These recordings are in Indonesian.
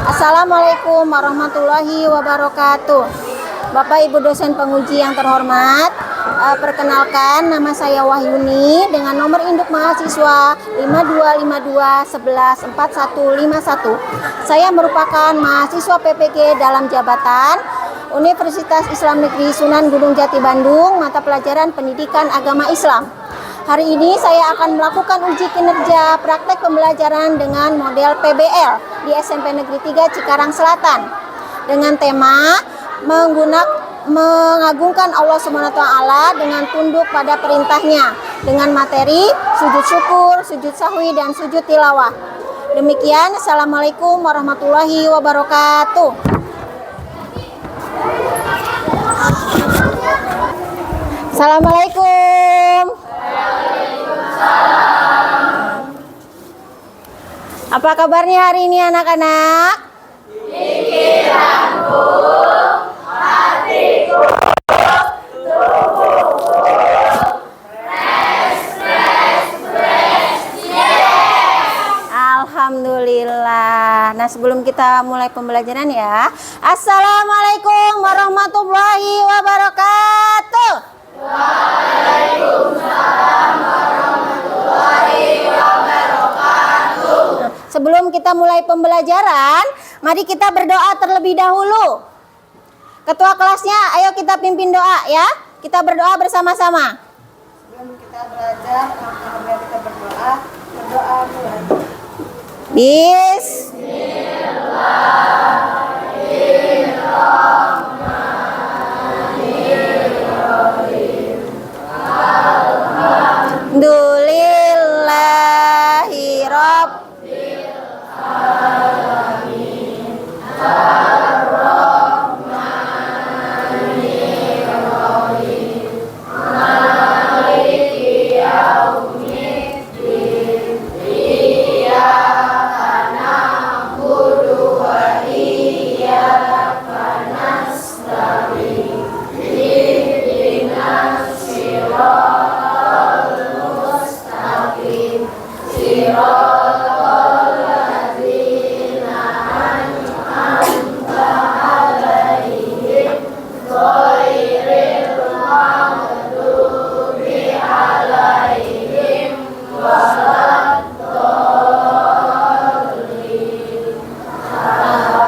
Assalamualaikum warahmatullahi wabarakatuh. Bapak Ibu dosen penguji yang terhormat, perkenalkan nama saya Wahyuni dengan nomor induk mahasiswa 5252114151. Saya merupakan mahasiswa PPG dalam jabatan Universitas Islam Negeri Sunan Gunung Jati Bandung, mata pelajaran Pendidikan Agama Islam. Hari ini saya akan melakukan uji kinerja praktek pembelajaran dengan model PBL di SMP Negeri 3 Cikarang Selatan dengan tema mengagungkan Allah SWT dengan tunduk pada perintahnya dengan materi sujud syukur, sujud sahwi, dan sujud tilawah. Demikian, Assalamualaikum warahmatullahi wabarakatuh. Assalamualaikum. Apa kabarnya hari ini anak-anak? Pikiranku, hatiku, tubuhku, Alhamdulillah. Nah, sebelum kita mulai pembelajaran ya, Assalamualaikum warahmatullahi wabarakatuh. Waalaikumsalam warahmatullahi wabarakatuh. Sebelum kita mulai pembelajaran, mari kita berdoa terlebih dahulu. Ketua kelasnya, ayo kita pimpin doa ya. Kita berdoa bersama-sama. Sebelum kita belajar, apabila kita berdoa mulai. Bismillahirrahmanirrahim. Alhamdulillahi Rabbil Alamin. Ar-Rahmanir-Rahim. Maliki Yaumiddin. Iyyaka na'budu wa iyyaka nasta'in. Ihdinas siratal mustaqim. Siratal ladzina an'amta 'alaihim ghairil maghdubi 'alaihim waladdallin. Amin.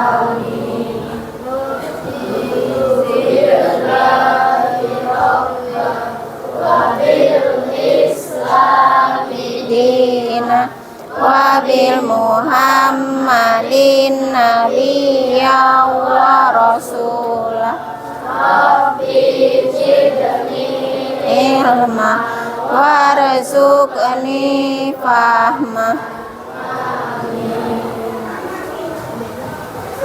Dina wabil Muhammadin nabiyya wa rasulah Rabbi zidni ilma warzuqni fahma.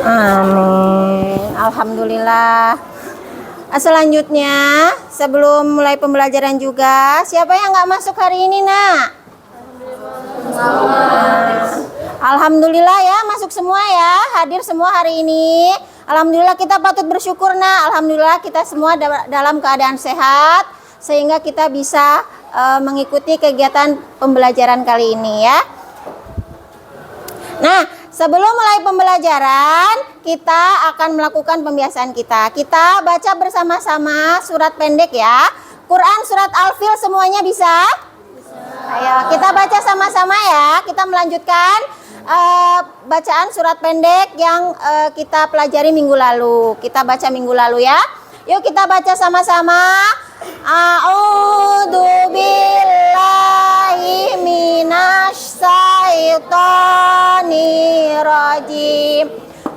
Amin. Alhamdulillah. Selanjutnya, sebelum mulai pembelajaran juga, siapa yang nggak masuk hari ini, nak? Alhamdulillah ya, masuk semua ya, hadir semua hari ini. Alhamdulillah, kita patut bersyukur, nak. Alhamdulillah kita semua dalam keadaan sehat sehingga kita bisa mengikuti kegiatan pembelajaran kali ini ya. Nah, sebelum mulai pembelajaran, kita akan melakukan pembiasaan kita. Kita baca bersama-sama surat pendek ya. Quran surat Al-Fil semuanya bisa? Ayo kita baca sama-sama ya. Kita melanjutkan bacaan surat pendek yang kita pelajari minggu lalu. Kita baca minggu lalu ya. Yuk kita baca sama-sama. A'udzu billahi minasy syaithanir rajim.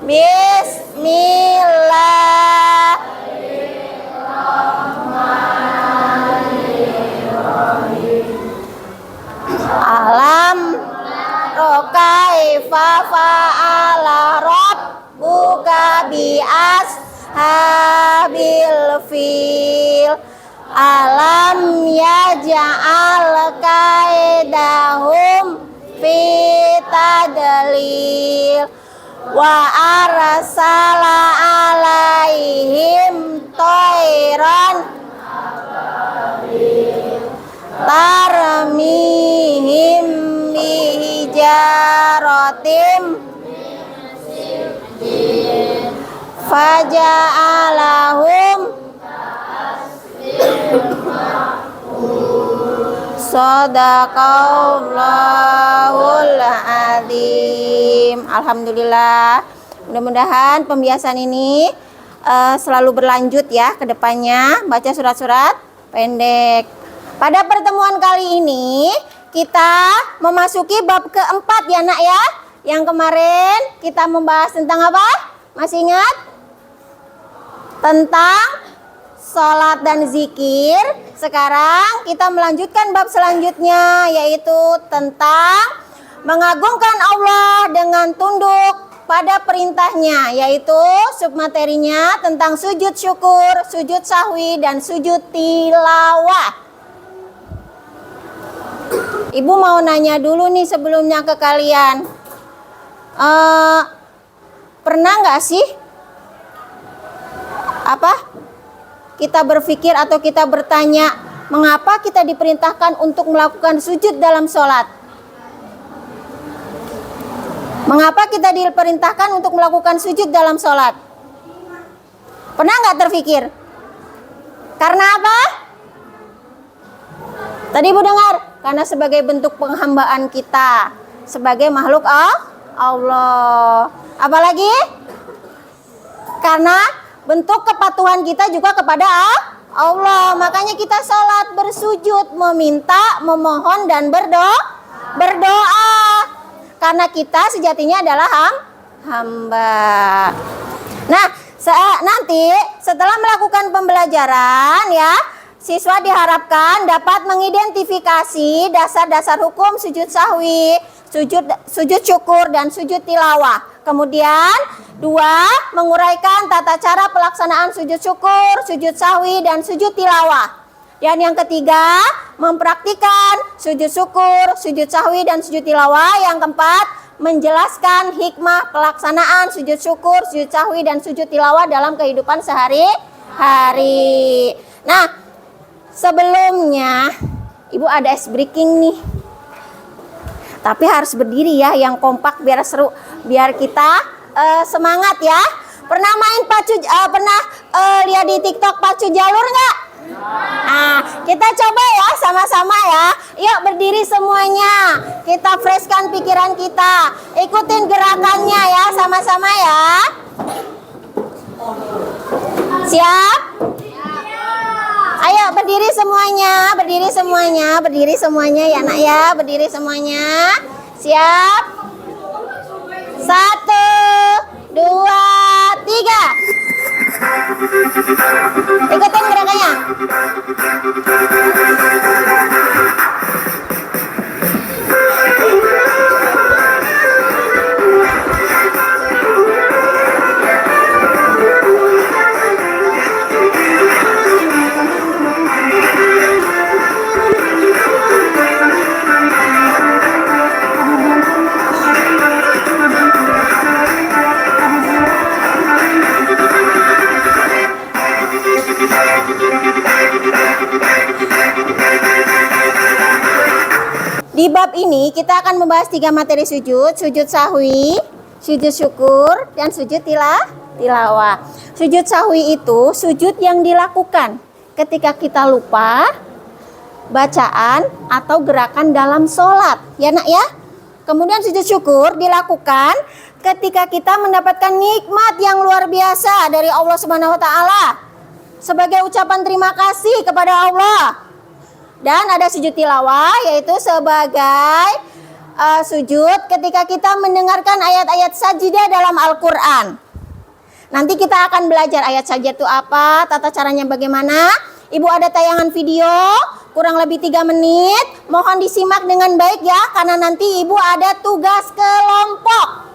Bismillahirrahmanirrahim. Alam kaifa fa'ala rabbuka bi ashabil fil. Alam yaj'al kaidahum fi tadlil wa arsala alaihim tayran tarmihim bihijaratim faja'alahum Shadaqallahul azim. Alhamdulillah. Mudah-mudahan pembiasaan ini selalu berlanjut ya ke depannya, baca surat-surat pendek. Pada pertemuan kali ini kita memasuki bab keempat ya nak ya. Yang kemarin kita membahas tentang apa? Masih ingat? Tentang sholat dan zikir. Sekarang kita melanjutkan bab selanjutnya, yaitu tentang mengagungkan Allah dengan tunduk pada perintahnya, yaitu submaterinya tentang sujud syukur, sujud sahwi, dan sujud tilawah. Ibu mau nanya dulu nih sebelumnya ke kalian, pernah nggak sih kita berpikir atau kita bertanya, mengapa kita diperintahkan untuk melakukan sujud dalam sholat? Mengapa kita diperintahkan untuk melakukan sujud dalam sholat? Pernah nggak terpikir? Karena apa? Tadi Ibu dengar, karena sebagai bentuk penghambaan kita sebagai makhluk Allah. Apalagi? Karena bentuk kepatuhan kita juga kepada Allah. Makanya kita sholat, bersujud, meminta, memohon, dan berdoa. Karena kita sejatinya adalah hamba. Nah, nanti setelah melakukan pembelajaran ya, siswa diharapkan dapat mengidentifikasi dasar-dasar hukum sujud sahwi, sujud syukur, dan sujud tilawah. Kemudian 2, menguraikan tata cara pelaksanaan sujud syukur, sujud sahwi, dan sujud tilawah. Dan yang ketiga, mempraktikkan sujud syukur, sujud sahwi, dan sujud tilawah. Yang keempat, menjelaskan hikmah pelaksanaan sujud syukur, sujud sahwi, dan sujud tilawah dalam kehidupan sehari-hari. Nah, sebelumnya Ibu ada ice breaking nih. Tapi harus berdiri ya, yang kompak biar seru, biar kita semangat ya. Pernah main pernah lihat di TikTok pacu jalur nggak? Nah, kita coba ya sama-sama ya. Yuk berdiri semuanya. Kita freshkan pikiran kita. Ikutin gerakannya ya, sama-sama ya. Siap? Ayo berdiri semuanya, berdiri semuanya, berdiri semuanya ya nak ya, berdiri semuanya. Siap? 1, 2, 3. Ikutin gerakannya. Di bab ini kita akan membahas 3 materi sujud, sujud sahwi, sujud syukur, dan sujud tilawah. Sujud sahwi itu sujud yang dilakukan ketika kita lupa bacaan atau gerakan dalam sholat, ya nak ya. Kemudian sujud syukur dilakukan ketika kita mendapatkan nikmat yang luar biasa dari Allah Subhanahu wa taala sebagai ucapan terima kasih kepada Allah. Dan ada sujud tilawah, yaitu sebagai sujud ketika kita mendengarkan ayat-ayat sajidah dalam Al-Quran. Nanti kita akan belajar ayat sajidah itu apa, tata caranya bagaimana. Ibu ada tayangan video kurang lebih 3 menit. Mohon disimak dengan baik ya, karena nanti ibu ada tugas kelompok.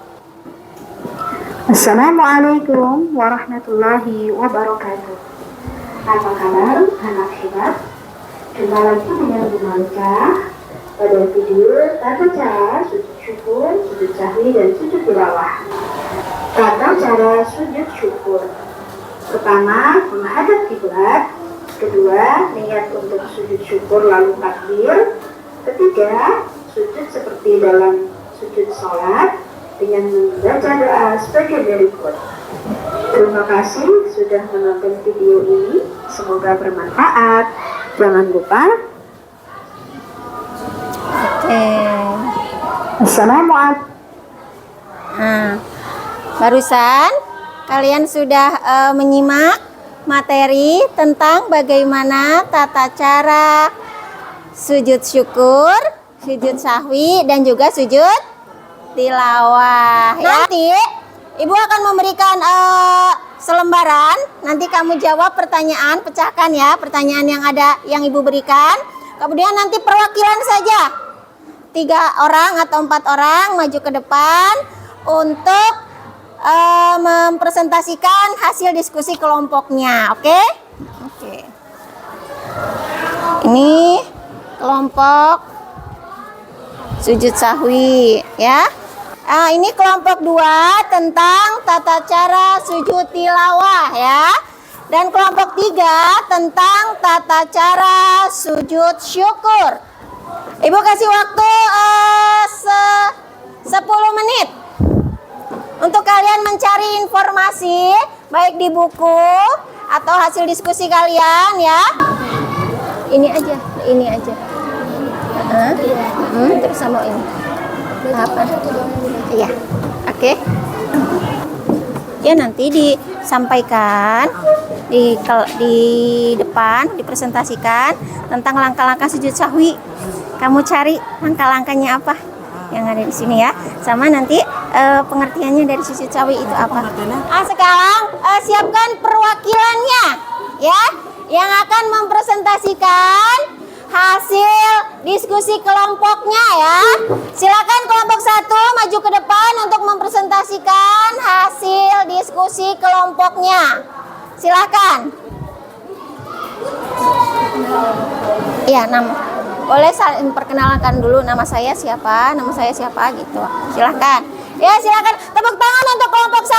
Assalamualaikum warahmatullahi wabarakatuh. Apa kabar anak hebat? Jumpa lagi dengan Bu Malika pada video tata cara sujud syukur, sujud sahwi, dan sujud tilawah. Tata cara sujud syukur. Pertama, menghadap kiblat. Kedua, niat untuk sujud syukur lalu takbir. Ketiga, sujud seperti dalam sujud sholat dengan membaca doa sebagai berikut. Terima kasih sudah menonton video ini. Semoga bermanfaat. Jangan lupa. Oke. Assalamualaikum. Nah, barusan kalian sudah menyimak materi tentang bagaimana tata cara sujud syukur, sujud sahwi, dan juga sujud tilawah. Ya. Nanti Ibu akan memberikan selembaran. Nanti kamu jawab pertanyaan, pecahkan ya pertanyaan yang ada yang Ibu berikan. Kemudian nanti perwakilan saja 3 orang atau 4 orang maju ke depan untuk mempresentasikan hasil diskusi kelompoknya. Oke? Oke. Ini kelompok sujud sahwi ya. Ini kelompok 2 tentang tata cara sujud tilawah ya. Dan kelompok 3 tentang tata cara sujud syukur. Ibu kasih waktu 10 menit untuk kalian mencari informasi baik di buku atau hasil diskusi kalian ya. Ini aja. Terus sama ini. Apa? Iya. Oke. Ya nanti disampaikan di depan, dipresentasikan tentang langkah-langkah sujud sahwi. Kamu cari langkah-langkahnya apa yang ada di sini ya. Sama nanti pengertiannya dari sujud sahwi itu apa. Sekarang siapkan perwakilannya ya yang akan mempresentasikan hasil diskusi kelompoknya ya. Silakan kelompok 1 maju ke depan untuk mempresentasikan hasil diskusi kelompoknya. Silakan. Iya, boleh saling perkenalkan dulu, nama saya siapa gitu. Silakan. Ya, silakan tepuk tangan untuk kelompok 1.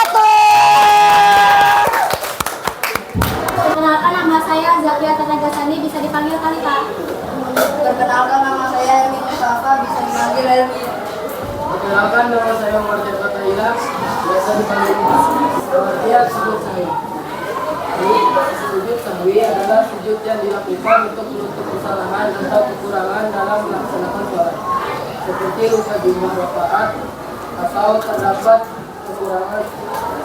Perkenalkan, nama saya Zakia Tanagasani, bisa dipanggil Kalita. Perkenalkan, nama saya Emi Mustafa, bisa dipanggil Elmi. Perkenalkan, nama saya Umar Jaka Taila, biasa dipanggil Mas. Pengertian sujud sahwi. Sujud sahwi adalah sujud yang dilakukan untuk menutup kesalahan atau kekurangan dalam melaksanakan sholat, seperti lupa jumlah rakaat atau terdapat kekurangan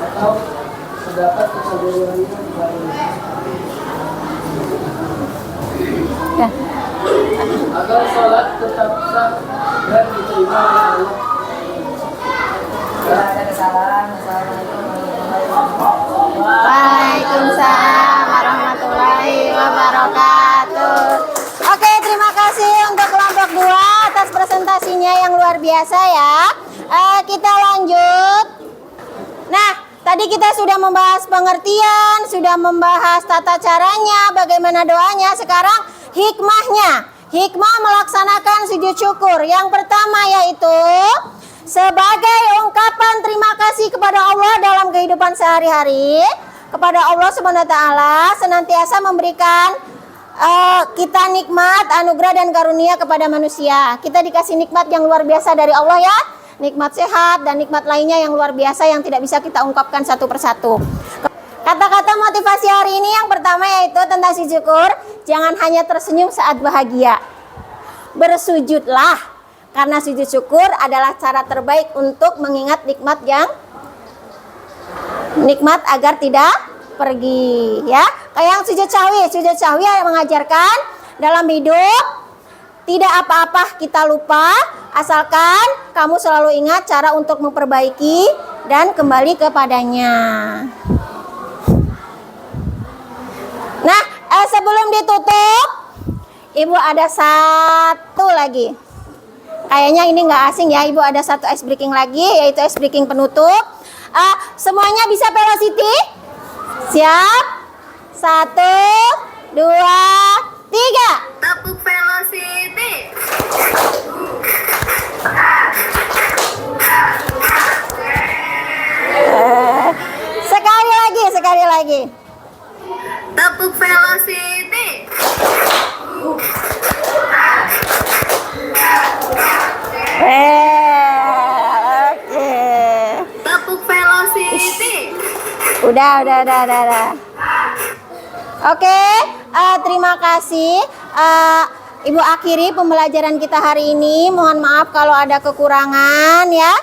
atau terdapat kesalahan Ya. agar sholat tetap sah dan diterima oleh Allah. Ada kesalahan. Waalaikumsalam warahmatullahi wabarakatuh. Oke, terima kasih untuk kelompok 2 atas presentasinya yang luar biasa ya. Kita lanjut. Nah, tadi kita sudah membahas pengertian, sudah membahas tata caranya, bagaimana doanya. Sekarang hikmahnya. Hikmah melaksanakan sujud syukur. Yang pertama yaitu sebagai ungkapan terima kasih kepada Allah dalam kehidupan sehari-hari. Kepada Allah Subhanahu wa taala senantiasa memberikan kita nikmat, anugerah dan karunia kepada manusia. Kita dikasih nikmat yang luar biasa dari Allah ya. Nikmat sehat dan nikmat lainnya yang luar biasa yang tidak bisa kita ungkapkan satu persatu. Kata-kata motivasi hari ini yang pertama yaitu tentang sujud syukur. Jangan hanya tersenyum saat bahagia. Bersujudlah, karena sujud syukur adalah cara terbaik untuk mengingat nikmat agar tidak pergi ya. Kayak yang sujud sahwi yang mengajarkan dalam hidup tidak apa-apa kita lupa, asalkan kamu selalu ingat cara untuk memperbaiki dan kembali kepadanya. Nah, sebelum ditutup, Ibu ada satu lagi. Kayaknya ini nggak asing ya, Ibu ada satu ice breaking lagi, yaitu ice breaking penutup. Semuanya bisa velocity? Siap? 1, 2, 3. Tepuk velocity. Sekali lagi. Tepuk velocity. Oke. Tepuk velocity. Udah. Oke, terima kasih. Ibu akhiri pembelajaran kita hari ini. Mohon maaf kalau ada kekurangan ya.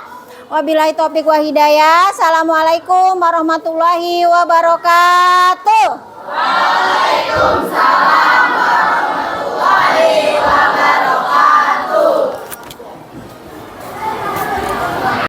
Wabillahi taufiq wa hidayah. Assalamualaikum warahmatullahi wabarakatuh. Waalaikumsalam.